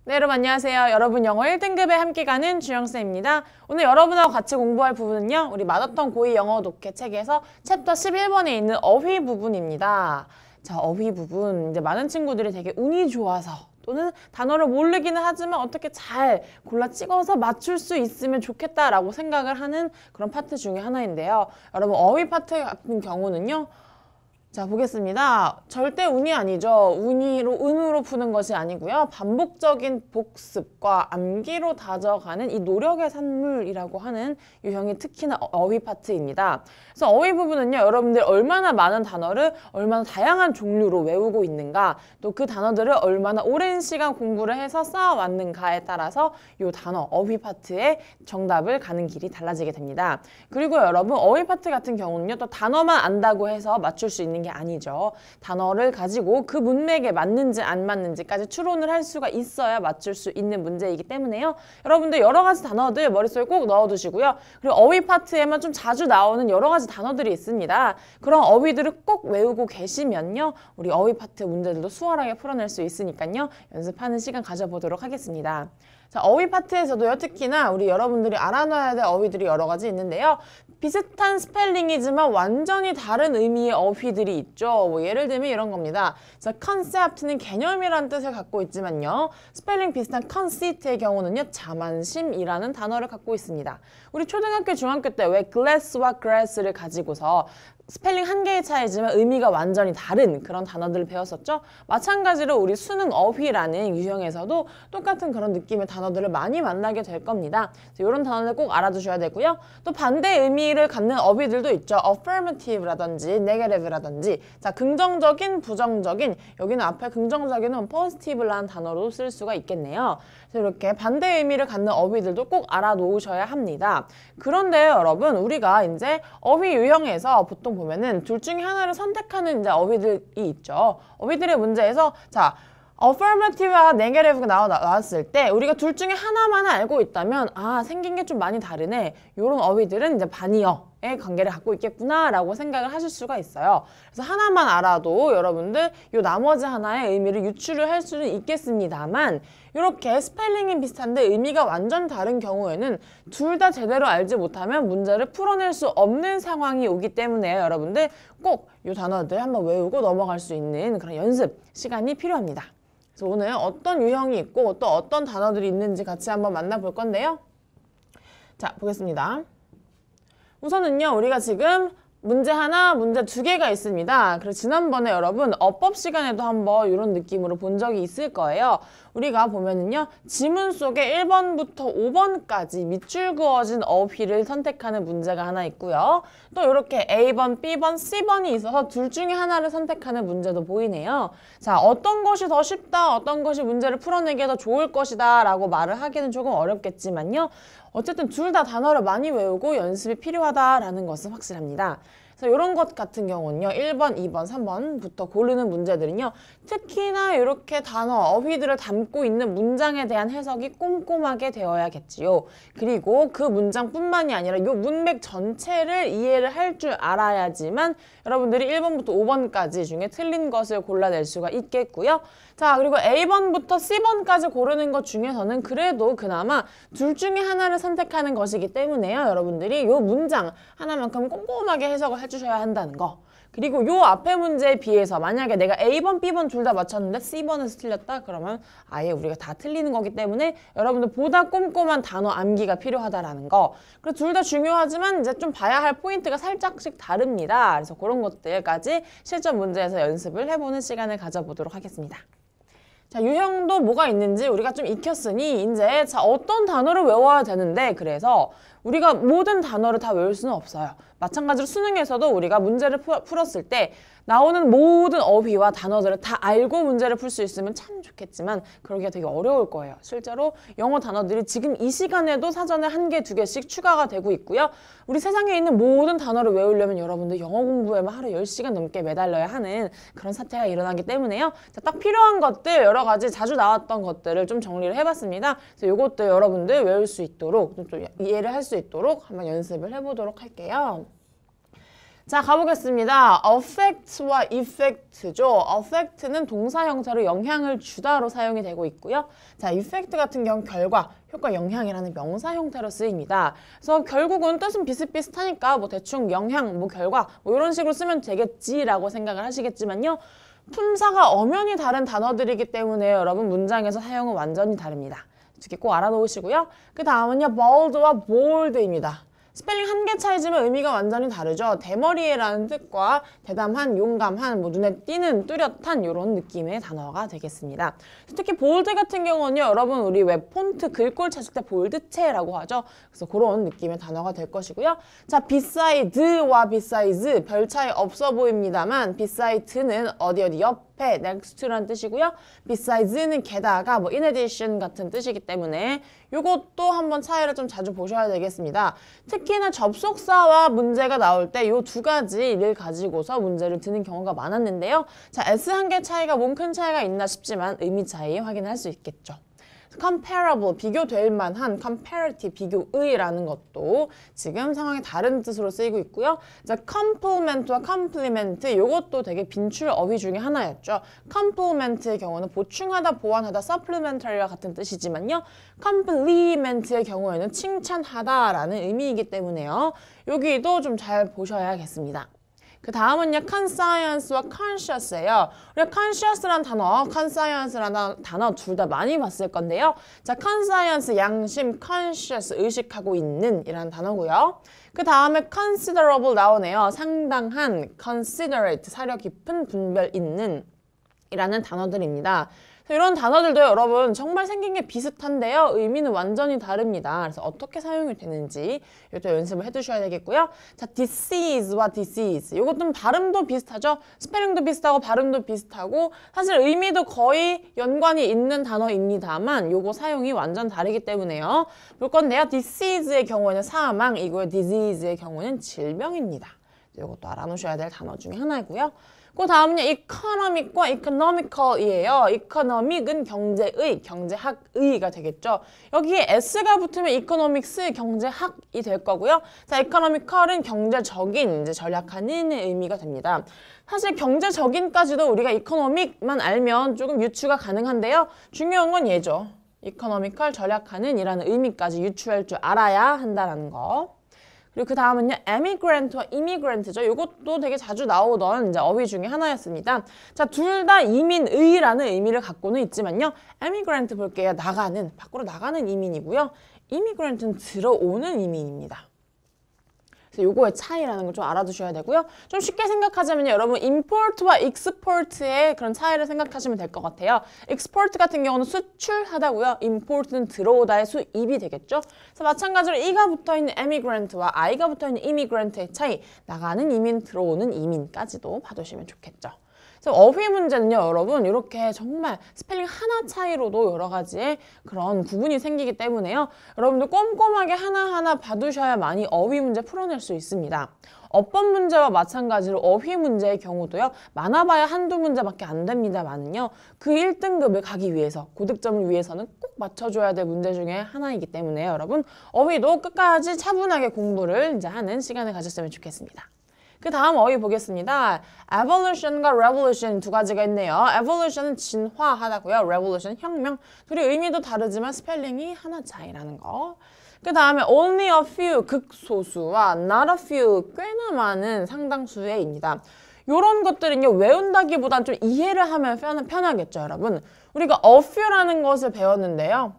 네, 여러분 안녕하세요. 여러분 영어 1등급에 함께 가는 주영쌤입니다. 오늘 여러분하고 같이 공부할 부분은요. 우리 마더텅 고2 영어 독해 책에서 챕터 11번에 있는 어휘 부분입니다. 자, 어휘 부분. 이제 많은 친구들이 되게 운이 좋아서 또는 단어를 모르기는 하지만 어떻게 잘 골라 찍어서 맞출 수 있으면 좋겠다라고 생각을 하는 그런 파트 중에 하나인데요. 여러분 어휘 파트 같은 경우는요. 자, 보겠습니다. 절대 운이 아니죠. 운으로 푸는 것이 아니고요. 반복적인 복습과 암기로 다져가는 이 노력의 산물이라고 하는 유형이 특히나 어휘 파트입니다. 그래서 어휘 부분은요. 여러분들 얼마나 많은 단어를 얼마나 다양한 종류로 외우고 있는가, 또 그 단어들을 얼마나 오랜 시간 공부를 해서 쌓아왔는가에 따라서 이 단어, 어휘 파트의 정답을 가는 길이 달라지게 됩니다. 그리고 여러분 어휘 파트 같은 경우는요. 또 단어만 안다고 해서 맞출 수 있는 게 아니죠. 단어를 가지고 그 문맥에 맞는지 안 맞는지까지 추론을 할 수가 있어야 맞출 수 있는 문제이기 때문에요. 여러분들 여러 가지 단어들 머릿속에 꼭 넣어두시고요. 그리고 어휘 파트에만 좀 자주 나오는 여러 가지 단어들이 있습니다. 그런 어휘들을 꼭 외우고 계시면요. 우리 어휘 파트 문제들도 수월하게 풀어낼 수 있으니까요. 연습하는 시간 가져보도록 하겠습니다. 자, 어휘 파트에서도요. 특히나 우리 여러분들이 알아놔야 될 어휘들이 여러 가지 있는데요. 비슷한 스펠링이지만 완전히 다른 의미의 어휘들이 있죠. 뭐 예를 들면 이런 겁니다. 자, concept는 개념이라는 뜻을 갖고 있지만요. 스펠링 비슷한 conceit의 경우는요. 자만심이라는 단어를 갖고 있습니다. 우리 초등학교, 중학교 때 왜 glass와 grass를 가지고서 스펠링 한 개의 차이지만 의미가 완전히 다른 그런 단어들을 배웠었죠. 마찬가지로 우리 수능 어휘라는 유형에서도 똑같은 그런 느낌의 단어들을 많이 만나게 될 겁니다. 이런 단어들 꼭 알아두셔야 되고요. 또 반대 의미를 갖는 어휘들도 있죠. affirmative라든지 negative라든지. 자, 긍정적인, 부정적인. 여기는 앞에 긍정적인은 positive라는 단어로 쓸 수가 있겠네요. 그래서 이렇게 반대 의미를 갖는 어휘들도 꼭 알아놓으셔야 합니다. 그런데 여러분 우리가 이제 어휘 유형에서 보통 보면은 둘 중에 하나를 선택하는 이제 어휘들이 있죠. 어휘들의 문제에서 자, affirmative와 negative가 나왔을 때 우리가 둘 중에 하나만 알고 있다면 아, 생긴 게 좀 많이 다르네. 이런 어휘들은 이제 반의어의 관계를 갖고 있겠구나 라고 생각을 하실 수가 있어요. 그래서 하나만 알아도 여러분들 요 나머지 하나의 의미를 유추를 할 수는 있겠습니다만 이렇게 스펠링이 비슷한데 의미가 완전 다른 경우에는 둘 다 제대로 알지 못하면 문제를 풀어낼 수 없는 상황이 오기 때문에 여러분들 꼭 이 단어들 한번 외우고 넘어갈 수 있는 그런 연습 시간이 필요합니다. 그래서 오늘 어떤 유형이 있고 또 어떤 단어들이 있는지 같이 한번 만나볼 건데요. 자, 보겠습니다. 우선은요, 우리가 지금 문제 하나, 문제 두 개가 있습니다. 그래서 지난번에 여러분 어법 시간에도 한번 이런 느낌으로 본 적이 있을 거예요. 우리가 보면은요, 지문 속에 1번부터 5번까지 밑줄 그어진 어휘를 선택하는 문제가 하나 있고요. 또 이렇게 A번, B번, C번이 있어서 둘 중에 하나를 선택하는 문제도 보이네요. 자, 어떤 것이 더 쉽다, 어떤 것이 문제를 풀어내기에 더 좋을 것이다 라고 말을 하기는 조금 어렵겠지만요. 어쨌든 둘 다 단어를 많이 외우고 연습이 필요하다라는 것은 확실합니다. 그래서 이런 것 같은 경우는요. 1번, 2번, 3번부터 고르는 문제들은요. 특히나 이렇게 단어, 어휘들을 담고 있는 문장에 대한 해석이 꼼꼼하게 되어야겠지요. 그리고 그 문장뿐만이 아니라 이 문맥 전체를 이해를 할 줄 알아야지만 여러분들이 1번부터 5번까지 중에 틀린 것을 골라낼 수가 있겠고요. 자, 그리고 A번부터 C번까지 고르는 것 중에서는 그래도 그나마 둘 중에 하나를 선택하는 것이기 때문에요. 여러분들이 이 문장 하나만큼 꼼꼼하게 해석을 해주셔야 한다는 거. 그리고 요 앞에 문제에 비해서 만약에 내가 A번, B번 둘 다 맞췄는데 C번에서 틀렸다? 그러면 아예 우리가 다 틀리는 거기 때문에 여러분들 보다 꼼꼼한 단어 암기가 필요하다라는 거. 그리고 둘 다 중요하지만 이제 좀 봐야 할 포인트가 살짝씩 다릅니다. 그래서 그런 것들까지 실전 문제에서 연습을 해보는 시간을 가져보도록 하겠습니다. 자, 유형도 뭐가 있는지 우리가 좀 익혔으니 이제 자, 어떤 단어를 외워야 되는데 그래서 우리가 모든 단어를 다 외울 수는 없어요. 마찬가지로 수능에서도 우리가 문제를 풀었을 때 나오는 모든 어휘와 단어들을 다 알고 문제를 풀 수 있으면 참 좋겠지만 그러기가 되게 어려울 거예요. 실제로 영어 단어들이 지금 이 시간에도 사전에 한 개, 두 개씩 추가가 되고 있고요. 우리 세상에 있는 모든 단어를 외우려면 여러분들 영어 공부에만 하루 10시간 넘게 매달려야 하는 그런 사태가 일어나기 때문에요. 자, 딱 필요한 것들 여러 가지 자주 나왔던 것들을 좀 정리를 해봤습니다. 그래서 이것도 여러분들 외울 수 있도록 좀 이해를 할 수 있도록 한번 연습을 해보도록 할게요. 자, 가보겠습니다. affect와 effect죠. affect는 동사 형태로 영향을 주다로 사용이 되고 있고요. 자, effect 같은 경우 결과, 효과, 영향이라는 명사 형태로 쓰입니다. 그래서 결국은 뜻은 비슷비슷하니까 뭐 대충 영향, 뭐 결과 뭐 이런 식으로 쓰면 되겠지라고 생각을 하시겠지만요. 품사가 엄연히 다른 단어들이기 때문에 여러분 문장에서 사용은 완전히 다릅니다. 이렇게 꼭 알아놓으시고요. 그 다음은요, bold와 bold입니다. 스펠링 한 개 차이지만 의미가 완전히 다르죠. 대머리에라는 뜻과 대담한, 용감한, 뭐 눈에 띄는, 뚜렷한 이런 느낌의 단어가 되겠습니다. 특히 볼드 같은 경우는요. 여러분 우리 왜 폰트 글꼴 찾을 때 볼드체라고 하죠. 그래서 그런 느낌의 단어가 될 것이고요. 자, beside와 besides 별 차이 없어 보입니다만 beside는 어디 옆에 next to라는 뜻이고요. besides는 게다가 뭐 in addition 같은 뜻이기 때문에 이것도 한번 차이를 좀 자주 보셔야 되겠습니다. 특히나 접속사와 문제가 나올 때 이 두 가지를 가지고서 문제를 드는 경우가 많았는데요. 자, S 한 개 차이가 몸 큰 차이가 있나 싶지만 의미 차이 확인할 수 있겠죠. comparable, 비교될 만한, comparative, 비교의라는 것도 지금 상황이 다른 뜻으로 쓰이고 있고요. 자, complement와 compliment, 이것도 되게 빈출 어휘 중에 하나였죠. complement의 경우는 보충하다, 보완하다, supplementary와 같은 뜻이지만요. compliment의 경우에는 칭찬하다라는 의미이기 때문에요. 여기도 좀 잘 보셔야겠습니다. 그 다음은요, conscience와 conscious예요. 우리가 conscious라는 단어, conscience라는 단어 둘 다 많이 봤을 건데요. 자, conscience, 양심, conscious, 의식하고 있는 이라는 단어고요. 그 다음에 considerable 나오네요. 상당한, considerate, 사려 깊은, 분별 있는 이라는 단어들입니다. 이런 단어들도 여러분 정말 생긴 게 비슷한데요. 의미는 완전히 다릅니다. 그래서 어떻게 사용이 되는지 이것도 연습을 해두셔야 되겠고요. 자, disease와 disease. 이것도 발음도 비슷하죠. 스페링도 비슷하고 발음도 비슷하고 사실 의미도 거의 연관이 있는 단어입니다만 요거 사용이 완전 다르기 때문에요. 볼 건데요. disease의 경우에는 사망이고요. disease의 경우는 질병입니다. 이것도 알아놓으셔야 될 단어 중에 하나이고요. 그 다음은요, economic과 economical이에요. economic은 경제의, 경제학의가 되겠죠. 여기에 s가 붙으면 economics, 경제학이 될 거고요. 자, economical은 경제적인, 이제 절약하는 의미가 됩니다. 사실 경제적인까지도 우리가 economic만 알면 조금 유추가 가능한데요. 중요한 건 얘죠. economical, 절약하는 이라는 의미까지 유추할 줄 알아야 한다는 거. 그리고 그 다음은요, emigrant와 immigrant죠. 이것도 되게 자주 나오던 이제 어휘 중에 하나였습니다. 자, 둘 다 이민의라는 의미를 갖고는 있지만요. emigrant 볼게요. 나가는, 밖으로 나가는 이민이고요. immigrant는 들어오는 이민입니다. 그래서 요거의 차이라는 걸 좀 알아두셔야 되고요. 좀 쉽게 생각하자면 여러분 import와 export의 그런 차이를 생각하시면 될 것 같아요. export 같은 경우는 수출하다고요. import는 들어오다의 수입이 되겠죠. 그래서 마찬가지로 이가 붙어있는 emigrant와 i가 붙어있는 immigrant의 차이, 나가는 이민, 들어오는 이민까지도 봐두시면 좋겠죠. 어휘 문제는요, 여러분 이렇게 정말 스펠링 하나 차이로도 여러 가지의 그런 구분이 생기기 때문에요. 여러분들 꼼꼼하게 하나하나 봐두셔야만이 어휘 문제 풀어낼 수 있습니다. 어법 문제와 마찬가지로 어휘 문제의 경우도요. 많아봐야 한두 문제밖에 안 됩니다만은요. 그 1등급을 가기 위해서, 고득점을 위해서는 꼭 맞춰줘야 될 문제 중에 하나이기 때문에 여러분 어휘도 끝까지 차분하게 공부를 이제 하는 시간을 가졌으면 좋겠습니다. 그 다음 어휘 보겠습니다. evolution과 revolution 두 가지가 있네요. evolution은 진화하다고요. revolution 혁명. 둘이 의미도 다르지만 스펠링이 하나 차이라는 거. 그 다음에 only a few 극소수와 not a few 꽤나 많은 상당수의입니다. 이런 것들은요. 외운다기보단 좀 이해를 하면 편하겠죠, 여러분. 우리가 a few라는 것을 배웠는데요.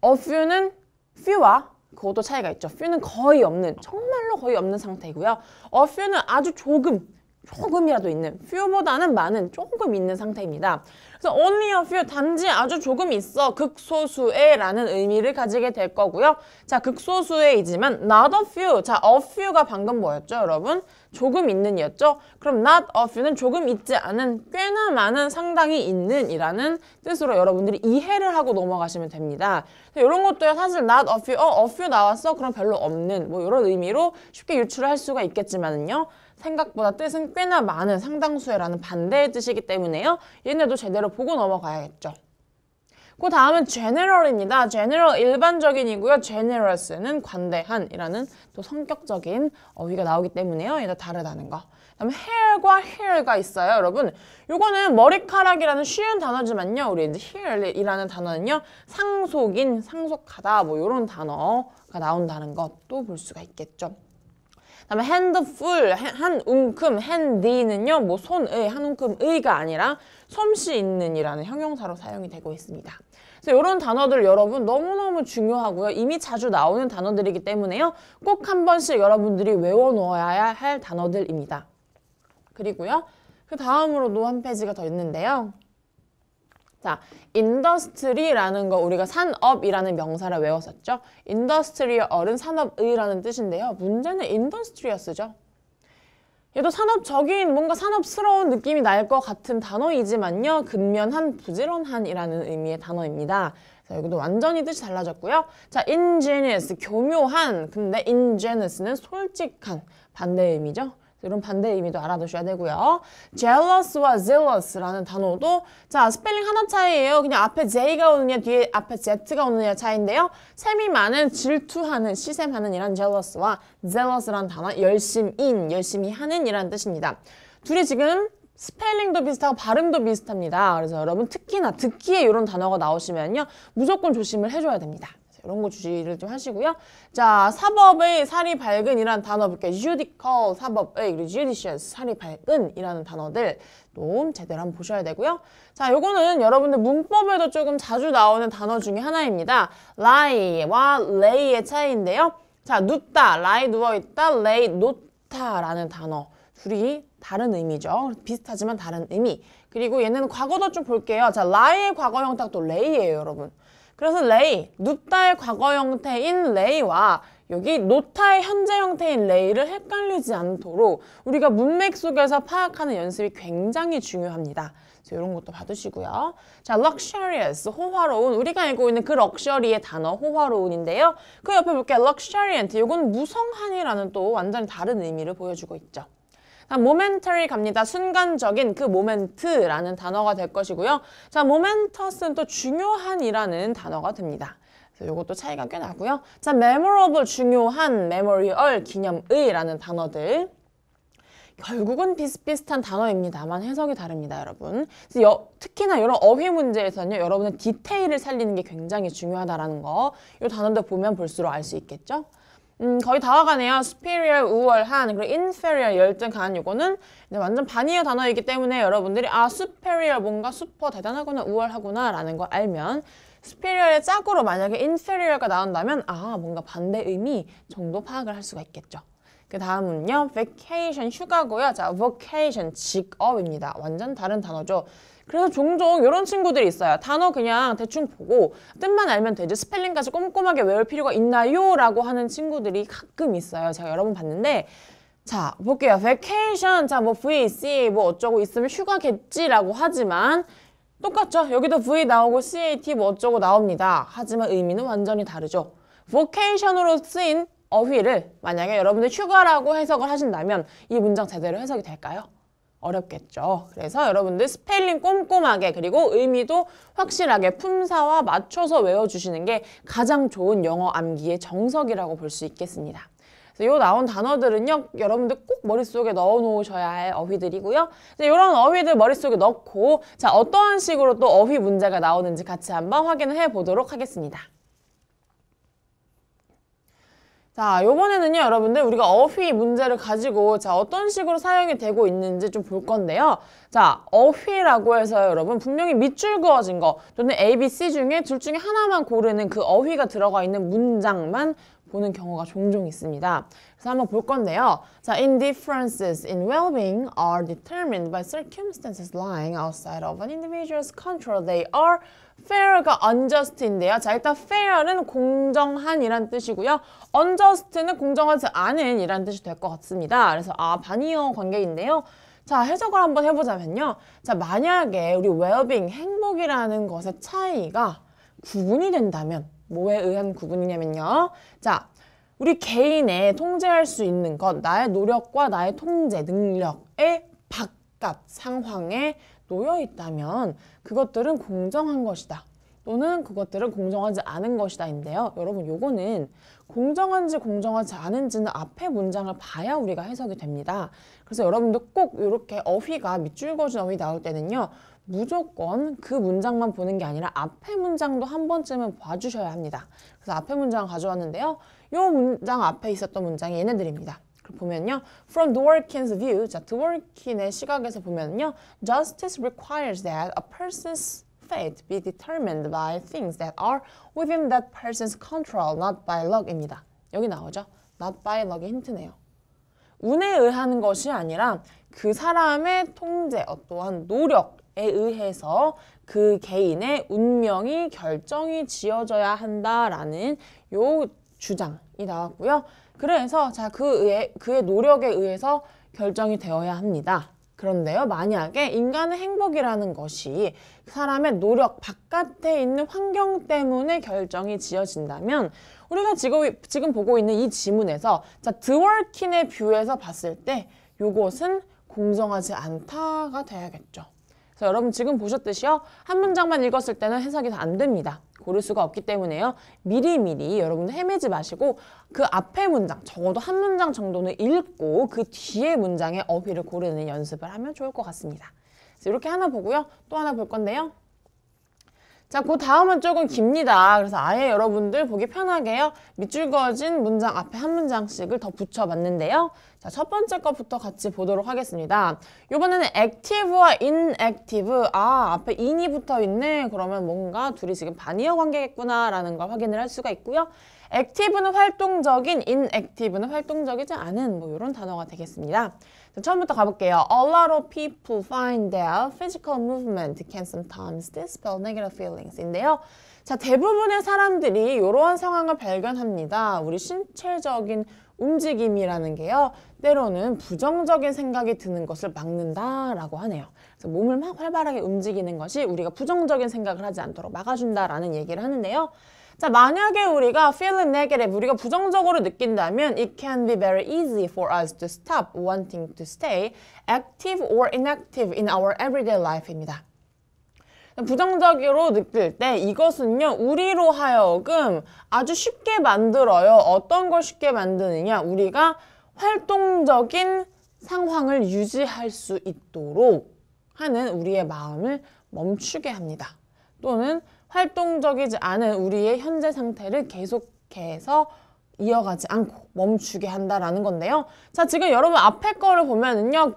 a few는 few와 그것도 차이가 있죠. few는 거의 없는, 정말로 거의 없는 상태이고요. a few는 아주 조금이라도 있는, few보다는 많은, 조금 있는 상태입니다. 그래서 only a few, 단지 아주 조금 있어, 극소수의 라는 의미를 가지게 될 거고요. 자, 극소수의이지만 not a few, 자, a few가 방금 뭐였죠, 여러분? 조금 있는이었죠? 그럼 not a few는 조금 있지 않은, 꽤나 많은, 상당히 있는 이라는 뜻으로 여러분들이 이해를 하고 넘어가시면 됩니다. 이런 것도요, 사실 not a few, a few 나왔어? 그럼 별로 없는, 뭐 이런 의미로 쉽게 유출을 할 수가 있겠지만은요. 생각보다 뜻은 꽤나 많은, 상당수의라는 반대의 뜻이기 때문에요. 얘네도 제대로 보고 넘어가야겠죠. 그 다음은 general입니다. general 일반적인이고요. generous는 관대한이라는 또 성격적인 어휘가 나오기 때문에요. 얘가 다르다는 거. 그다음에 hair과 hair가 있어요, 여러분. 요거는 머리카락이라는 쉬운 단어지만요. 우리 이제 hair이라는 단어는요. 상속인, 상속하다 뭐 이런 단어가 나온다는 것도 볼 수가 있겠죠. 그다음에 handful, 한 움큼, handy는요. 뭐 손의, 한 움큼의가 아니라 솜씨 있는이라는 형용사로 사용이 되고 있습니다. 그래서 이런 단어들 여러분 너무너무 중요하고요. 이미 자주 나오는 단어들이기 때문에요. 꼭 한 번씩 여러분들이 외워놓아야 할 단어들입니다. 그리고요. 그 다음으로도 한 페이지가 더 있는데요. 자, industry라는 거 우리가 산업이라는 명사를 외웠었죠. industrial은 산업의라는 뜻인데요. 문제는 industrious죠. 얘도 산업적인 뭔가 산업스러운 느낌이 날 것 같은 단어이지만요. 근면한, 부지런한이라는 의미의 단어입니다. 그래서 여기도 완전히 뜻이 달라졌고요. 자, ingenious, 교묘한. 근데 ingenuous는 솔직한 반대의 의미죠. 이런 반대 의미도 알아두셔야 되고요. jealous와 zealous라는 단어도 자 스펠링 하나 차이예요. 그냥 앞에 J가 오느냐 뒤에 앞에 Z가 오느냐 차이인데요. 셈이 많은 질투하는 시샘하는 이란 jealous와 zealous라는 단어 열심히 하는 이란 뜻입니다. 둘이 지금 스펠링도 비슷하고 발음도 비슷합니다. 그래서 여러분 특히나 듣기에 이런 단어가 나오시면요. 무조건 조심을 해줘야 됩니다. 이런 거 주의를 좀 하시고요. 자, 사법의 살이 밝은이라는 단어 볼게요. judicial, 사법의, 그리고 judicious, 살이 밝은이라는 단어들 또 제대로 한번 보셔야 되고요. 자, 요거는 여러분들 문법에도 조금 자주 나오는 단어 중에 하나입니다. lie와 lay의 차이인데요. 자, 눕다, lie 누워있다, lay 놓다라는 단어. 둘이 다른 의미죠. 비슷하지만 다른 의미. 그리고 얘는 과거도 좀 볼게요. 자, lie의 과거 형태가 또 lay예요, 여러분. 그래서 lay, 눕다의 과거 형태인 lay와 여기 놓다의 현재 형태인 lay를 헷갈리지 않도록 우리가 문맥 속에서 파악하는 연습이 굉장히 중요합니다. 그래서 이런 것도 봐두시고요. 자, luxurious, 호화로운. 우리가 알고 있는 그 럭셔리의 단어, 호화로운인데요. 그 옆에 볼게요. luxuriant, 이건 무성한이라는 또 완전히 다른 의미를 보여주고 있죠. momentary 갑니다. 순간적인 그 moment라는 단어가 될 것이고요. 자, momentaus는 또 중요한이라는 단어가 됩니다. 그래서 이것도 차이가 꽤 나고요. 자, memorable 중요한, memorial 기념의라는 단어들. 결국은 비슷비슷한 단어입니다만 해석이 다릅니다, 여러분. 그래서 특히나 이런 어휘 문제에서는요, 여러분의 디테일을 살리는 게 굉장히 중요하다라는 거. 이 단어들 보면 볼수록 알 수 있겠죠? 거의 다 와가네요. superior, 우월한, 그리고 inferior, 열등, 강한. 요거는 완전 반이어 단어이기 때문에 여러분들이 아, superior, 뭔가 슈퍼 대단하구나, 우월하구나 라는 거 알면 superior의 짝으로 만약에 inferior가 나온다면 아, 뭔가 반대 의미 정도 파악을 할 수가 있겠죠. 그 다음은요, vacation, 휴가고요. 자, vocation, 직업입니다. 완전 다른 단어죠. 그래서 종종 이런 친구들이 있어요. 단어 그냥 대충 보고 뜻만 알면 되지 스펠링까지 꼼꼼하게 외울 필요가 있나요? 라고 하는 친구들이 가끔 있어요. 제가 여러 번 봤는데 자, 볼게요. vacation, 자, 뭐 VC, 뭐 어쩌고 있으면 휴가겠지라고 하지만 똑같죠? 여기도 V 나오고 CAT 뭐 어쩌고 나옵니다. 하지만 의미는 완전히 다르죠. vocation으로 쓰인 어휘를 만약에 여러분들 휴가라고 해석을 하신다면 이 문장 제대로 해석이 될까요? 어렵겠죠. 그래서 여러분들 스펠링 꼼꼼하게 그리고 의미도 확실하게 품사와 맞춰서 외워주시는 게 가장 좋은 영어 암기의 정석이라고 볼 수 있겠습니다. 그래서 이 나온 단어들은요, 여러분들 꼭 머릿속에 넣어 놓으셔야 할 어휘들이고요. 이런 어휘들 머릿속에 넣고 자, 어떠한 식으로 또 어휘 문제가 나오는지 같이 한번 확인을 해보도록 하겠습니다. 자, 요번에는요, 여러분들 우리가 어휘 문제를 가지고 자, 어떤 식으로 사용이 되고 있는지 좀 볼 건데요. 자, 어휘라고 해서 여러분 분명히 밑줄 그어진 거 또는 A, B, C 중에 둘 중에 하나만 고르는 그 어휘가 들어가 있는 문장만 보는 경우가 종종 있습니다. 그래서 한번 볼 건데요. 자, indifferences in well-being are determined by circumstances lying outside of an individual's control. They are fair가 unjust인데요. 자, 일단 fair는 공정한이란 뜻이고요. unjust는 공정하지 않은 이란 뜻이 될 것 같습니다. 그래서 아, 반이어 관계인데요. 자, 해석을 한번 해보자면요. 자, 만약에 우리 well-being, 행복이라는 것의 차이가 구분이 된다면 뭐에 의한 구분이냐면요. 자, 우리 개인의 통제할 수 있는 것, 나의 노력과 나의 통제, 능력의 바깥 상황에 놓여 있다면 그것들은 공정한 것이다. 또는 그것들은 공정하지 않은 것이다인데요. 여러분 요거는 공정한지 공정하지 않은지는 앞에 문장을 봐야 우리가 해석이 됩니다. 그래서 여러분도 꼭 이렇게 어휘가 밑줄 그어진 어휘 나올 때는요. 무조건 그 문장만 보는 게 아니라 앞에 문장도 한 번쯤은 봐주셔야 합니다. 그래서 앞에 문장을 가져왔는데요. 이 문장 앞에 있었던 문장이 얘네들입니다. 보면요. From Dworkin's view, 자, 드워킨의 시각에서 보면요. Justice requires that a person's fate be determined by things that are within that person's control, not by luck입니다. 여기 나오죠? Not by luck이 힌트네요. 운에 의한 것이 아니라 그 사람의 통제, 어떠한 노력에 의해서 그 개인의 운명이 결정이 지어져야 한다라는 요 주장이 나왔고요. 그래서 자, 그의 노력에 의해서 결정이 되어야 합니다. 그런데요, 만약에 인간의 행복이라는 것이 사람의 노력 바깥에 있는 환경 때문에 결정이 지어진다면 우리가 지금 보고 있는 이 지문에서 자, 드워킨의 뷰에서 봤을 때 이것은 공정하지 않다가 돼야겠죠. 그래서 여러분 지금 보셨듯이요. 한 문장만 읽었을 때는 해석이 다 안 됩니다. 고를 수가 없기 때문에요. 미리미리 여러분들 헤매지 마시고 그 앞에 문장, 적어도 한 문장 정도는 읽고 그 뒤에 문장의 어휘를 고르는 연습을 하면 좋을 것 같습니다. 그래서 이렇게 하나 보고요. 또 하나 볼 건데요. 자, 그 다음은 조금 깁니다. 그래서 아예 여러분들 보기 편하게요. 밑줄 그어진 문장 앞에 한 문장씩을 더 붙여봤는데요. 자, 첫 번째 것부터 같이 보도록 하겠습니다. 이번에는 active와 inactive. 아, 앞에 in이 붙어 있네. 그러면 뭔가 둘이 지금 반이어 관계겠구나라는 걸 확인을 할 수가 있고요. active는 활동적인, inactive는 활동적이지 않은 뭐 이런 단어가 되겠습니다. 자, 처음부터 가볼게요. A lot of people find that physical movement can sometimes dispel negative feelings 인데요. 자, 대부분의 사람들이 이러한 상황을 발견합니다. 우리 신체적인 움직임이라는 게요. 때로는 부정적인 생각이 드는 것을 막는다라고 하네요. 그래서 몸을 막 활발하게 움직이는 것이 우리가 부정적인 생각을 하지 않도록 막아준다라는 얘기를 하는데요. 자, 만약에 우리가 feeling negative, 우리가 부정적으로 느낀다면 it can be very easy for us to stop wanting to stay active or inactive in our everyday life입니다. 부정적으로 느낄 때 이것은요, 우리로 하여금 아주 쉽게 만들어요. 어떤 걸 쉽게 만드느냐? 우리가 활동적인 상황을 유지할 수 있도록 하는 우리의 마음을 멈추게 합니다. 또는 활동적이지 않은 우리의 현재 상태를 계속해서 이어가지 않고 멈추게 한다라는 건데요. 자, 지금 여러분 앞에 거를 보면은요.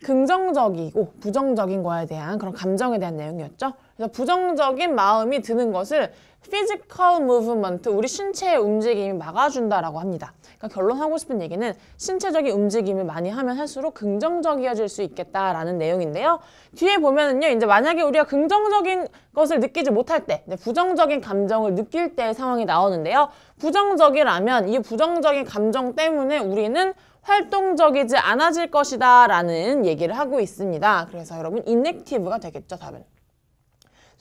긍정적이고 부정적인 거에 대한 그런 감정에 대한 내용이었죠. 그래서 부정적인 마음이 드는 것을 physical movement, 우리 신체의 움직임이 막아준다라고 합니다. 그러니까 결론하고 싶은 얘기는 신체적인 움직임을 많이 하면 할수록 긍정적이어질 수 있겠다라는 내용인데요. 뒤에 보면은요, 이제 만약에 우리가 긍정적인 것을 느끼지 못할 때, 부정적인 감정을 느낄 때의 상황이 나오는데요. 부정적이라면 이 부정적인 감정 때문에 우리는 활동적이지 않아질 것이다 라는 얘기를 하고 있습니다. 그래서 여러분 inactive가 되겠죠, 답은.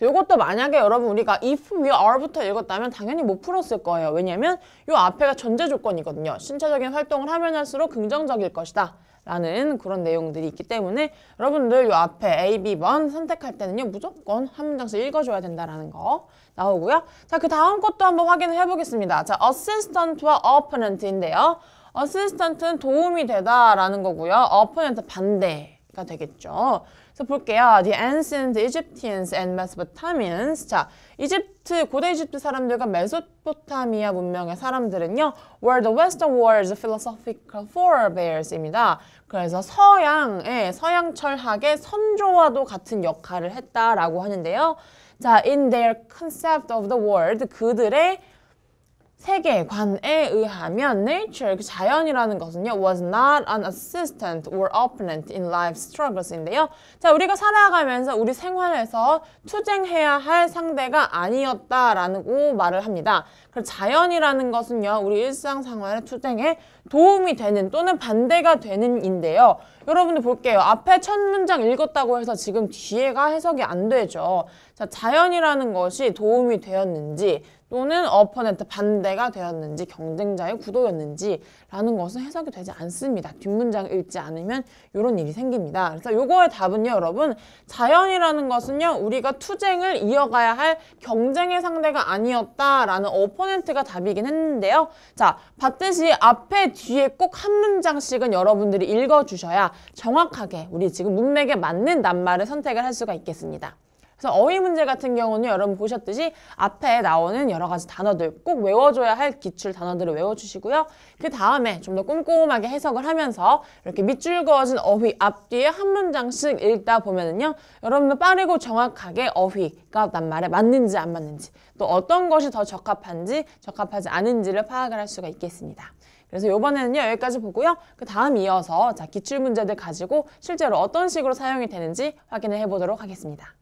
이것도 만약에 여러분 우리가 if, we, are부터 읽었다면 당연히 못 풀었을 거예요. 왜냐면 이 앞에가 전제 조건이거든요. 신체적인 활동을 하면 할수록 긍정적일 것이다 라는 그런 내용들이 있기 때문에 여러분들 이 앞에 A, B번 선택할 때는요, 무조건 한 문장씩 읽어줘야 된다라는 거 나오고요. 자, 그 다음 것도 한번 확인을 해보겠습니다. 자, assistant와 opponent인데요. assistant는 도움이 되다라는 거고요. opponent 반대가 되겠죠. 그래서 볼게요. The ancient Egyptians and Mesopotamians. 자, 고대 이집트 사람들과 메소포타미아 문명의 사람들은요, were the Western world's philosophical forebears입니다. 그래서 서양 철학의 선조와도 같은 역할을 했다라고 하는데요. 자, in their concept of the world, 그들의 세계관에 의하면 nature, 자연이라는 것은요, was not an assistant or opponent in life struggles인데요. 자, 우리가 살아가면서 우리 생활에서 투쟁해야 할 상대가 아니었다라고 말을 합니다. 그래서 자연이라는 것은요, 우리 일상생활의 투쟁에 도움이 되는 또는 반대가 되는 인데요. 여러분들 볼게요. 앞에 첫 문장 읽었다고 해서 지금 뒤에가 해석이 안 되죠. 자, 자연이라는 것이 도움이 되었는지 또는 어퍼넌트 반대가 되었는지 경쟁자의 구도였는지 라는 것은 해석이 되지 않습니다. 뒷문장을 읽지 않으면 이런 일이 생깁니다. 그래서 요거의 답은요, 여러분, 자연이라는 것은요, 우리가 투쟁을 이어가야 할 경쟁의 상대가 아니었다라는 어퍼넌트가 답이긴 했는데요. 자, 봤듯이 앞에 뒤에 꼭 한 문장씩은 여러분들이 읽어주셔야 정확하게 우리 지금 문맥에 맞는 낱말을 선택을 할 수가 있겠습니다. 그래서 어휘 문제 같은 경우는 여러분 보셨듯이 앞에 나오는 여러 가지 단어들 꼭 외워줘야 할 기출 단어들을 외워주시고요. 그 다음에 좀 더 꼼꼼하게 해석을 하면서 이렇게 밑줄 그어진 어휘 앞뒤에 한 문장씩 읽다 보면은요. 여러분들 빠르고 정확하게 어휘가 낱말에 맞는지 안 맞는지 또 어떤 것이 더 적합한지 적합하지 않은지를 파악을 할 수가 있겠습니다. 그래서 이번에는요 여기까지 보고요. 그 다음 이어서 자, 기출 문제들 가지고 실제로 어떤 식으로 사용이 되는지 확인을 해보도록 하겠습니다.